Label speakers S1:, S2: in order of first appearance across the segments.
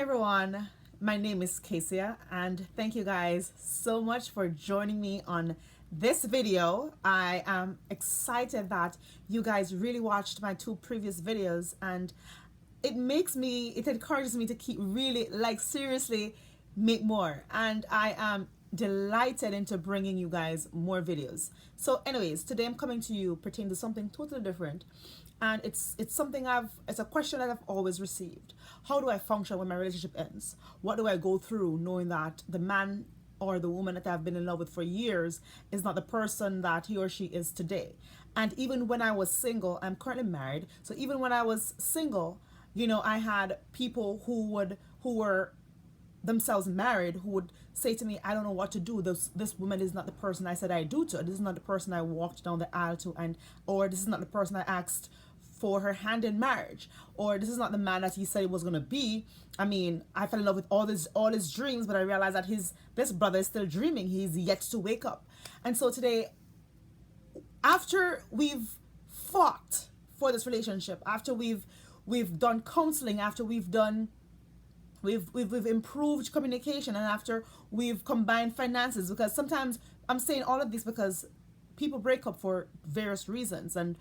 S1: everyone, my name is Kasia, and thank you guys so much for joining me on this video. I am excited that you guys really watched my two previous videos, and it encourages me to keep really, like, seriously make more. And I am delighted into bringing you guys more videos. So anyways, today I'm coming to you pertaining to something totally different, and it's a question that I've always received. How do I function when my relationship ends? What do I go through knowing that the man or the woman that I've been in love with for years is not the person that he or she is today? And even when I was single, I'm currently married, so even when I was single, I had people who were themselves married who would say to me, I don't know what to do. This woman is not the person I said I do to. This is not the person I walked down the aisle to, and or this is not the person I asked for her hand in marriage, or this is not the man that he said he was gonna be. I mean, I fell in love with all his dreams, but I realized that this brother is still dreaming. He's yet to wake up. And so today, after we've fought for this relationship, after we've done counseling, after we've improved communication, and after we've combined finances, because sometimes I'm saying all of this because people break up for various reasons, and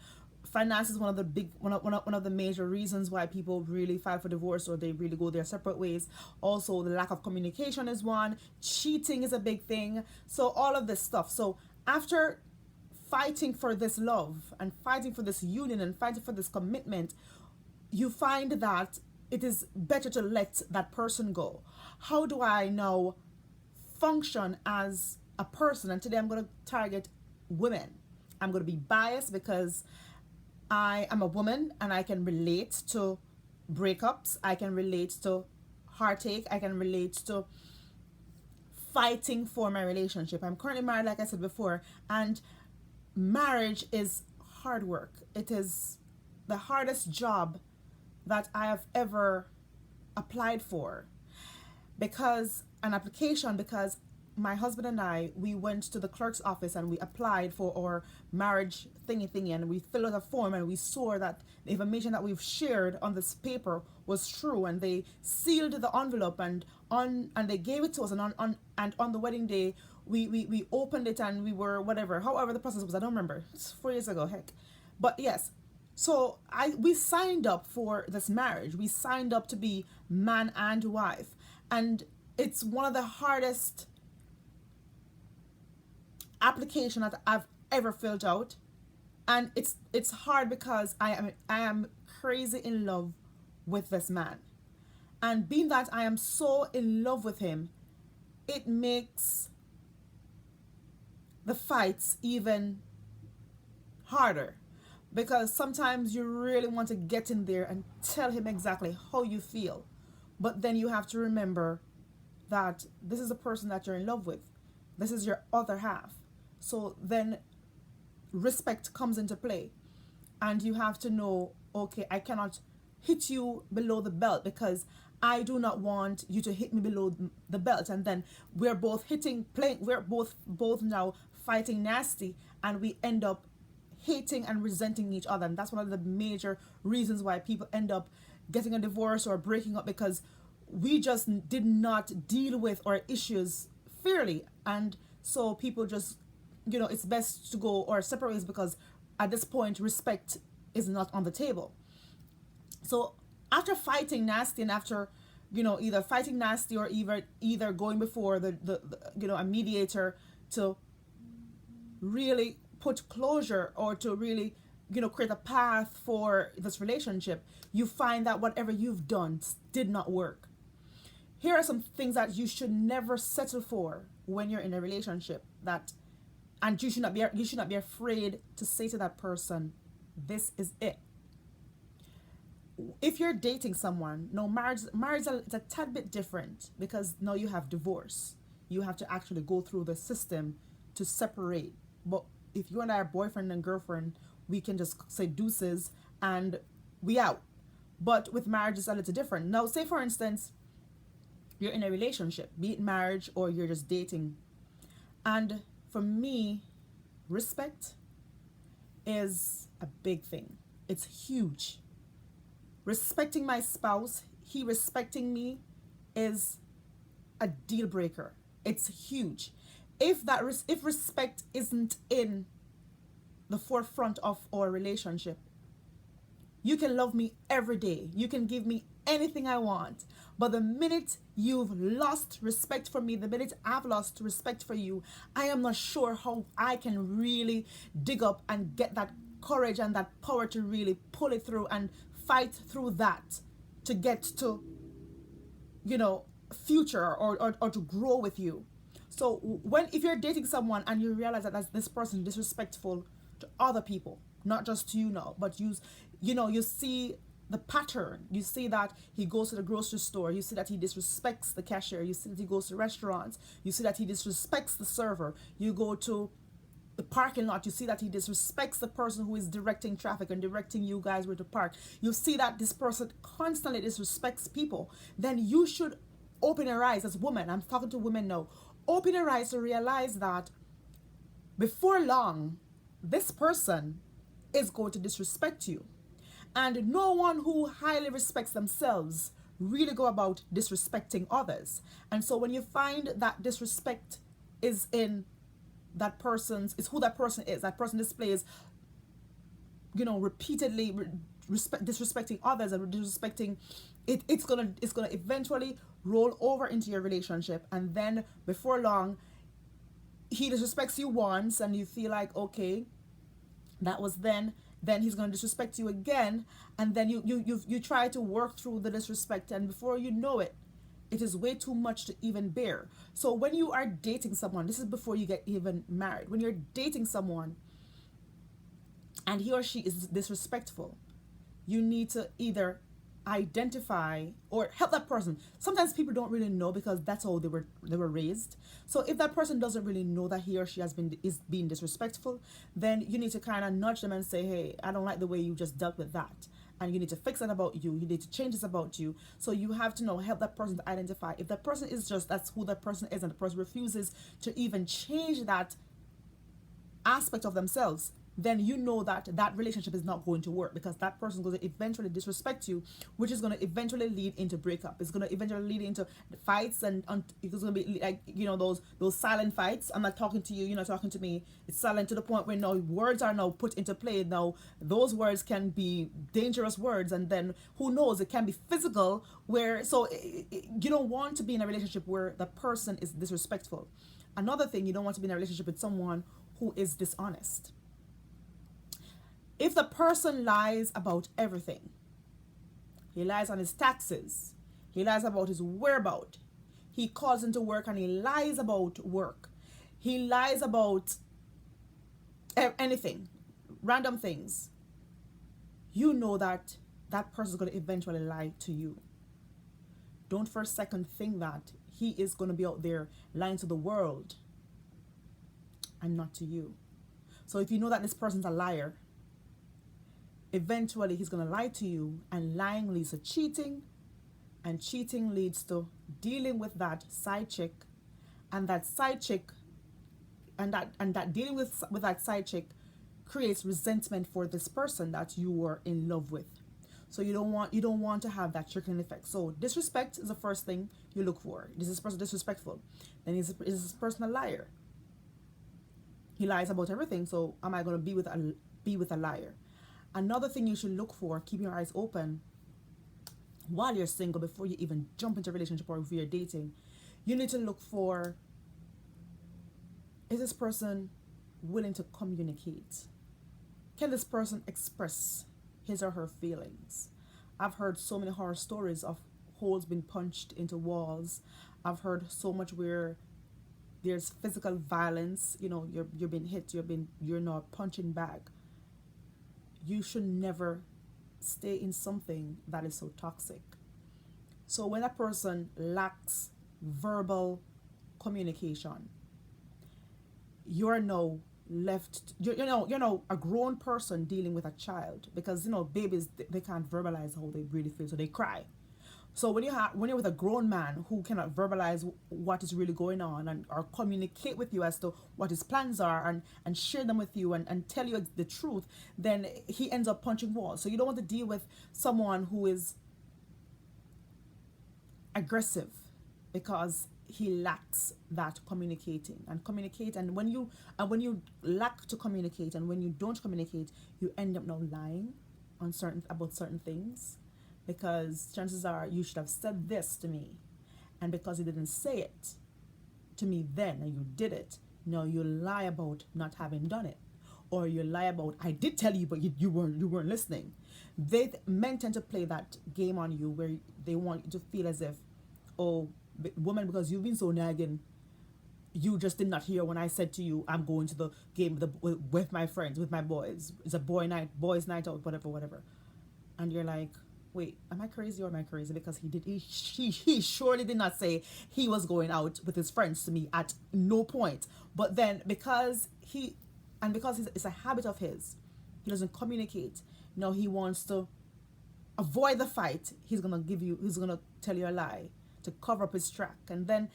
S1: finance is one of the major reasons why people really file for divorce or they really go their separate ways. Also, the lack of communication is one. Cheating is a big thing. So all of this stuff. So after fighting for this love and fighting for this union and fighting for this commitment, you find that it is better to let that person go. How do I now function as a person? And today I'm going to target women. I'm going to be biased because I am a woman and I can relate to breakups. I can relate to heartache. I can relate to fighting for my relationship. I'm currently married, like I said before, and marriage is hard work. It is the hardest job that I have ever applied for, because my husband and I, we went to the clerk's office and we applied for our marriage thingy, and we filled out a form, and we saw that the information that we've shared on this paper was true, and they sealed the envelope and they gave it to us, and on the wedding day we opened it and we were whatever, however the process was, I don't remember, it's 4 years ago, heck. But yes, so we signed up for this marriage. We signed up to be man and wife, and it's one of the hardest application that I've ever filled out, and it's hard because I am crazy in love with this man, and being that I am so in love with him, it makes the fights even harder, because sometimes you really want to get in there and tell him exactly how you feel, but then you have to remember that this is the person that you're in love with. This is your other half. So then respect comes into play, and you have to know, okay, I cannot hit you below the belt because I do not want you to hit me below the belt, and then we're both we're both now fighting nasty, and we end up hating and resenting each other. And that's one of the major reasons why people end up getting a divorce or breaking up, because we just did not deal with our issues fairly. And so people just, it's best to go or separate ways, because at this point respect is not on the table. So after fighting nasty, and after either fighting nasty or either going before the a mediator to really put closure, or to really create a path for this relationship, you find that whatever you've done did not work. Here are some things that you should never settle for when you're in a relationship, and you should not be afraid to say to that person, this is it. If you're dating someone, no, marriage is a tad bit different, because now you have divorce. You have to actually go through the system to separate. But if you and I are boyfriend and girlfriend, we can just say deuces and we out. But with marriage, it's a little different. Now, say for instance, you're in a relationship, be it marriage or you're just dating. And for me, respect is a big thing. It's huge. Respecting my spouse, he respecting me, is a deal breaker. It's huge. If respect isn't in the forefront of our relationship, you can love me every day. You can give me anything I want. But the minute you've lost respect for me, the minute I've lost respect for you, I am not sure how I can really dig up and get that courage and that power to really pull it through and fight through that to get to, you know, future or to grow with you. So if you're dating someone and you realize that this person is disrespectful to other people, not just to you now, but you see the pattern. You see that he goes to the grocery store. You see that he disrespects the cashier. You see that he goes to restaurants. You see that he disrespects the server. You go to the parking lot. You see that he disrespects the person who is directing traffic and directing you guys where to park. You see that this person constantly disrespects people. Then you should open your eyes as women. I'm talking to women now. Open your eyes to realize that before long, this person is going to disrespect you. And no one who highly respects themselves really go about disrespecting others. And so when you find that disrespect is in that person's, is who that person is, that person displays, repeatedly disrespecting others and disrespecting it, it's gonna eventually roll over into your relationship. And then before long, he disrespects you once and you feel like, okay, that was then he's going to disrespect you again, and then you try to work through the disrespect, and before you know it, it is way too much to even bear. So when you are dating someone, this is before you get even married, when you're dating someone and he or she is disrespectful, you need to either identify or help that person. Sometimes people don't really know because that's how they were raised. So if that person doesn't really know that he or she is being disrespectful, then you need to kind of nudge them and say, hey, I don't like the way you just dealt with that, and you need to fix it about you. You need to change this about you. So you have to help that person to identify. If that person is just, that's who that person is, and the person refuses to even change that aspect of themselves, then you know that that relationship is not going to work, because that person is going to eventually disrespect you, which is going to eventually lead into breakup. It's going to eventually lead into fights, and it's going to be like, those silent fights. I'm not talking to you, you're not talking to me. It's silent to the point where now words are now put into play. Now those words can be dangerous words, and then who knows, it can be physical, where you don't want to be in a relationship where the person is disrespectful. Another thing, you don't want to be in a relationship with someone who is dishonest. If the person lies about everything, he lies on his taxes, he lies about his whereabouts, he calls into work and he lies about work, he lies about anything, random things, you know that that person is going to eventually lie to you. Don't for a second think that he is going to be out there lying to the world and not to you. So if you know that this person's a liar, eventually he's going to lie to you, and lying leads to cheating, and cheating leads to dealing with that side chick, and that side chick and that dealing with that side chick creates resentment for this person that you were in love with. So you don't want to have that trickling effect. So disrespect is the first thing you look for. Is this person disrespectful? Then is this person a liar? He lies about everything, so am I going to be with a liar? Another thing you should look for, keep your eyes open while you're single, before you even jump into a relationship or if you're dating, you need to look for, is this person willing to communicate? Can this person express his or her feelings? I've heard so many horror stories of holes being punched into walls. I've heard so much where there's physical violence, you're being hit, you're not punching back. You should never stay in something that is so toxic. So when a person lacks verbal communication, you're now a grown person dealing with a child, because babies, they can't verbalize how they really feel, so they cry. So when you're with a grown man who cannot verbalize what is really going on or communicate with you as to what his plans are and share them with you and tell you the truth, then he ends up punching walls. So you don't want to deal with someone who is aggressive. because he lacks that communicating and communicate. And when you lack to communicate, and when you don't communicate, you end up now lying on certain about certain things, because chances are you should have said this to me, and because you didn't say it to me then and you did it, no, you lie about not having done it, or you lie about I did tell you but you weren't listening. Men tend to play that game on you, where they want you to feel as if, oh, woman, because you've been so nagging, you just did not hear when I said to you I'm going to the game with my friends, with my boys. It's a boys night out, whatever. And you're like, wait, am I crazy or am I crazy? Because he surely did not say he was going out with his friends to me at no point. But then because it's a habit of his, he doesn't communicate. Now he wants to avoid the fight. He's gonna tell you a lie to cover up his track. And then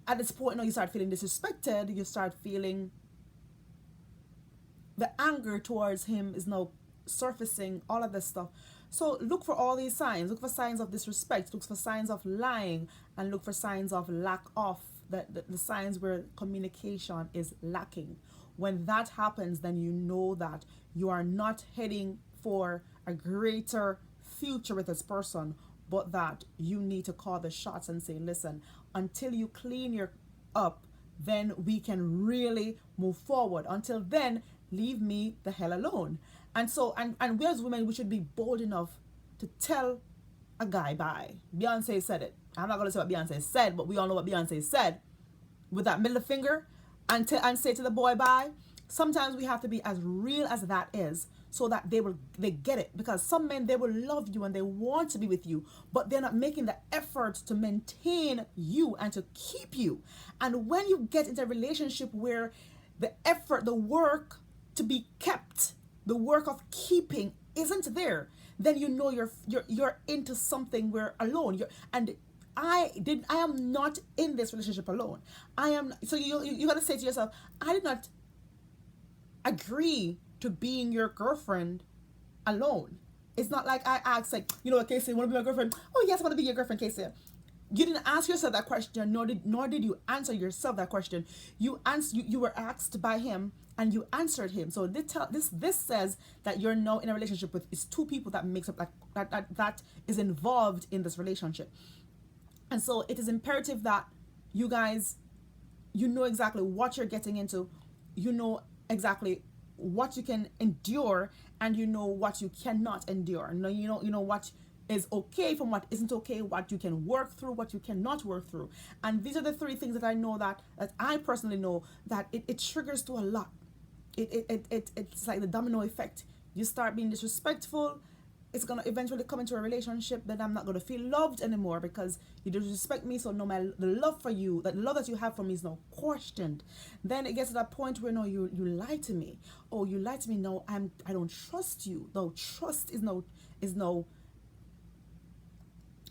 S1: at this point, you start feeling disrespected. You start feeling the anger towards him is now surfacing, all of this stuff. So look for all these signs. Look for signs of disrespect. Look for signs of lying, and look for signs of lack of the signs where communication is lacking. When that happens, then you know that you are not heading for a greater future with this person, but that you need to call the shots and say, listen, until you clean your up, then we can really move forward. Until then, leave me the hell alone. And we as women, we should be bold enough to tell a guy bye. Beyonce said it. I'm not going to say what Beyonce said, but we all know what Beyonce said. With that middle finger, and say to the boy bye. Sometimes we have to be as real as that is, so that they get it. Because some men, they will love you and they want to be with you, but they're not making the effort to maintain you and to keep you. And when you get into a relationship where the effort, the work to be kept, the work of keeping isn't there, then you know you're into something where alone. I am not in this relationship alone. I am. So you gotta say to yourself, I did not agree to being your girlfriend alone. It's not like I asked, like, Casey, you want to be my girlfriend? Oh yes, I want to be your girlfriend, Casey. You didn't ask yourself that question, nor did you answer yourself that question. You were asked by him and you answered him. So this says that you're now in a relationship with is two people that makes up that is involved in this relationship. And so it is imperative that you guys, you know exactly what you're getting into, you know exactly what you can endure, and you know what you cannot endure. You know what is okay from what isn't okay, what you can work through, what you cannot work through. And these are the three things that I know that I personally know that it triggers to a lot. It's like the domino effect. You start being disrespectful, it's gonna eventually come into a relationship that I'm not gonna feel loved anymore because you disrespect me. So the love for you, the love that you have for me is now questioned. Then it gets to that point where no, you lie to me. Oh, you lied to me. No, I don't trust you. No, trust is no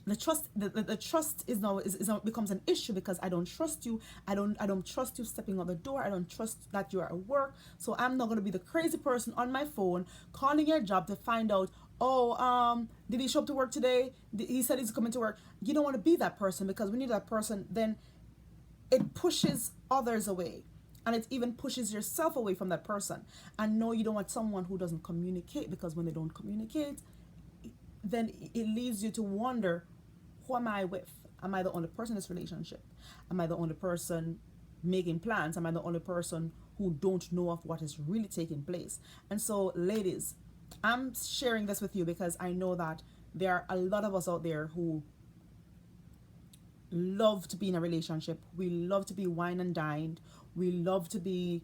S1: the trust is now becomes an issue because I don't trust you. I don't trust you stepping out the door. I don't trust that you're at work. So I'm not gonna be the crazy person on my phone calling your job to find out, oh, did he show up to work today? He said he's coming to work. You don't want to be that person, because when you're that person, then it pushes others away, and it even pushes yourself away from that person. And no, you don't want someone who doesn't communicate, because when they don't communicate, then it leads you to wonder, who am I with? Am I the only person in this relationship? Am I the only person making plans? Am I the only person who don't know of what is really taking place? And so, ladies, I'm sharing this with you because I know that there are a lot of us out there who love to be in a relationship. We love to be wine and dined. We love to be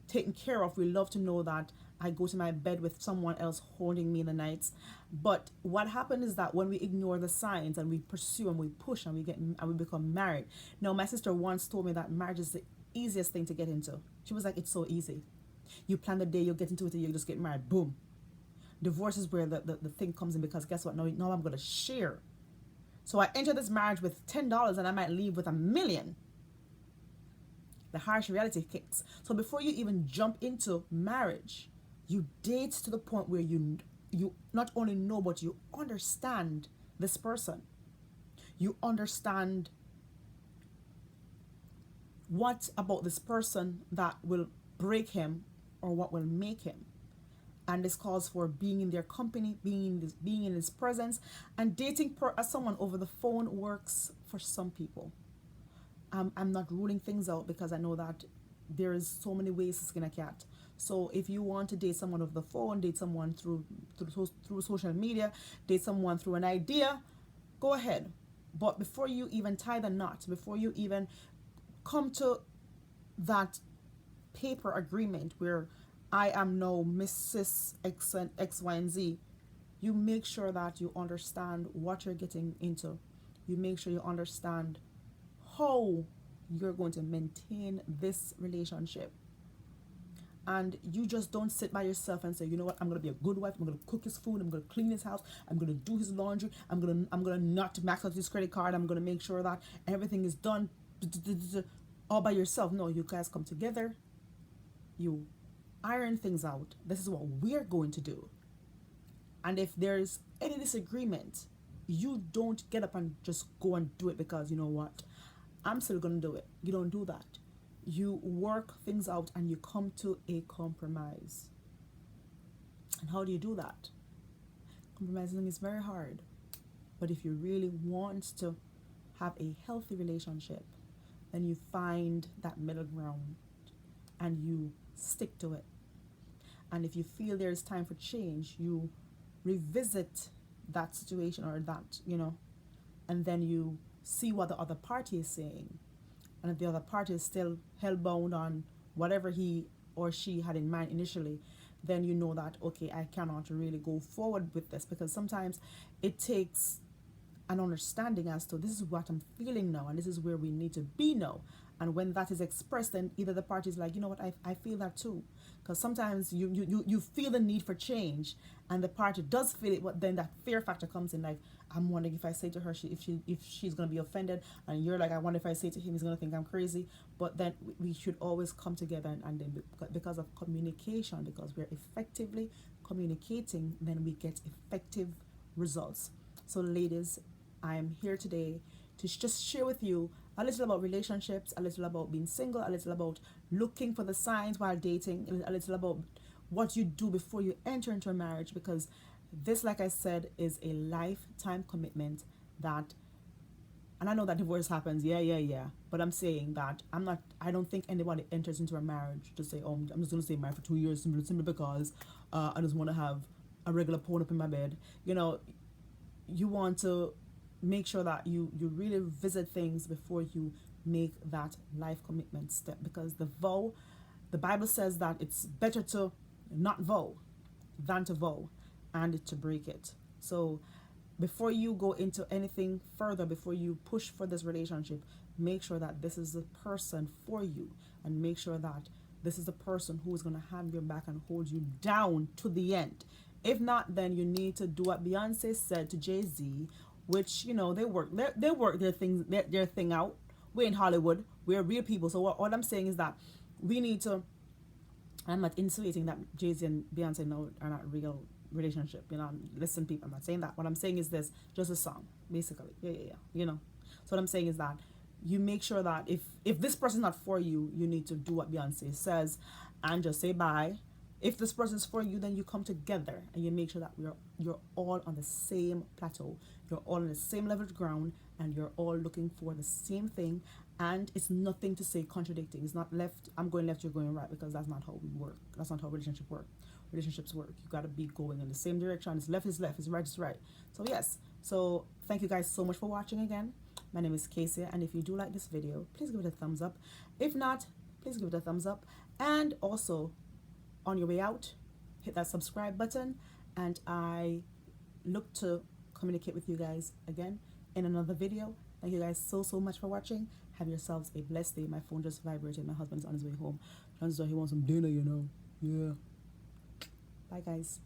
S1: taken care of. We love to know that I go to my bed with someone else holding me in the nights. But what happened is that when we ignore the signs and we pursue and we push and we become married. Now, my sister once told me that marriage is the easiest thing to get into. She was like, it's so easy. You plan the day, you'll get into it, and you just get married. Boom. Divorce is where the thing comes in, because guess what? Now I'm going to share. So I enter this marriage with $10 and I might leave with $1 million. The harsh reality kicks. So before you even jump into marriage, you date to the point where you not only know, but you understand this person. You understand what about this person that will break him or what will make him. And this calls for being in their company, being in his presence, and dating someone over the phone works for some people. I'm not ruling things out because I know that there is so many ways to skin a cat. So if you want to date someone over the phone, date someone through social media, date someone through an idea, go ahead. But before you even tie the knot, before you even come to that paper agreement where I am now Mrs. X and X, Y, and Z, you make sure that you understand what you're getting into. You make sure you understand how you're going to maintain this relationship. And you just don't sit by yourself and say, you know what, I'm gonna be a good wife, I'm gonna cook his food, I'm gonna clean his house, I'm gonna do his laundry, I'm gonna not max out his credit card, I'm gonna make sure that everything is done all by yourself. No, you guys come together, you iron things out. This is what we're going to do. And if there's any disagreement, you don't get up and just go and do it because you know what, I'm still gonna do it. You don't do that. You work things out and you come to a compromise. And how do you do that? Compromising is very hard. But if you really want to have a healthy relationship, then you find that middle ground and you stick to it. And if you feel there's time for change, you revisit that situation or that, and then you see what the other party is saying. And if the other party is still hellbound on whatever he or she had in mind initially, then you know that, okay, I cannot really go forward with this, because sometimes it takes an understanding as to this is what I'm feeling now and this is where we need to be now. And when that is expressed, then either the party is like, you know what, I feel that too. Because sometimes you feel the need for change and the party does feel it, but then that fear factor comes in, like, I'm wondering if I say to her if she's going to be offended, and you're like, I wonder if I say to him he's going to think I'm crazy. But then we should always come together, and then because of communication, because we're effectively communicating, then we get effective results. So ladies, I am here today to just share with you a little about relationships, a little about being single, a little about looking for the signs while dating, a little about what you do before you enter into a marriage, because this, like I said, is a lifetime commitment that, and I know that divorce happens, yeah, but I'm saying that I don't think anybody enters into a marriage to say, oh, I'm just going to stay married for 2 years simply because I just want to have a regular porn up in my bed. You want to make sure that you really visit things before you make that life commitment step, because the Bible says that it's better to not vow than to vow and to break it. So before you go into anything further, before you push for this relationship, make sure that this is the person for you, and make sure that this is the person who is going to have your back and hold you down to the end. If not, then you need to do what Beyonce said to Jay-Z, which, they work their thing out. We're in Hollywood, we're real people. So what I'm saying is that we need to, I'm not insinuating that Jay-Z and Beyonce are not real relationship. Listen, people, I'm not saying that. What I'm saying is this, just a song, basically. Yeah. So what I'm saying is that you make sure that if this person's not for you, you need to do what Beyonce says and just say bye. If this person's for you, then you come together and you make sure that you're all on the same plateau. You're all on the same level of ground, and you're all looking for the same thing. And it's nothing to say contradicting. It's not I'm going left, you're going right, because that's not how we work. That's not how relationships work. You got to be going in the same direction. It's left is left, it's right is right. So yes. So thank you guys so much for watching again. My name is Casey, and if you do like this video, please give it a thumbs up. If not, please give it a thumbs up. And also, on your way out, hit that subscribe button, and I look to communicate with you guys again in another video. Thank you guys so much for watching. Have yourselves a blessed day. My phone just vibrated. My husband's on his way home. Chances are he wants some dinner, Yeah. Bye, guys.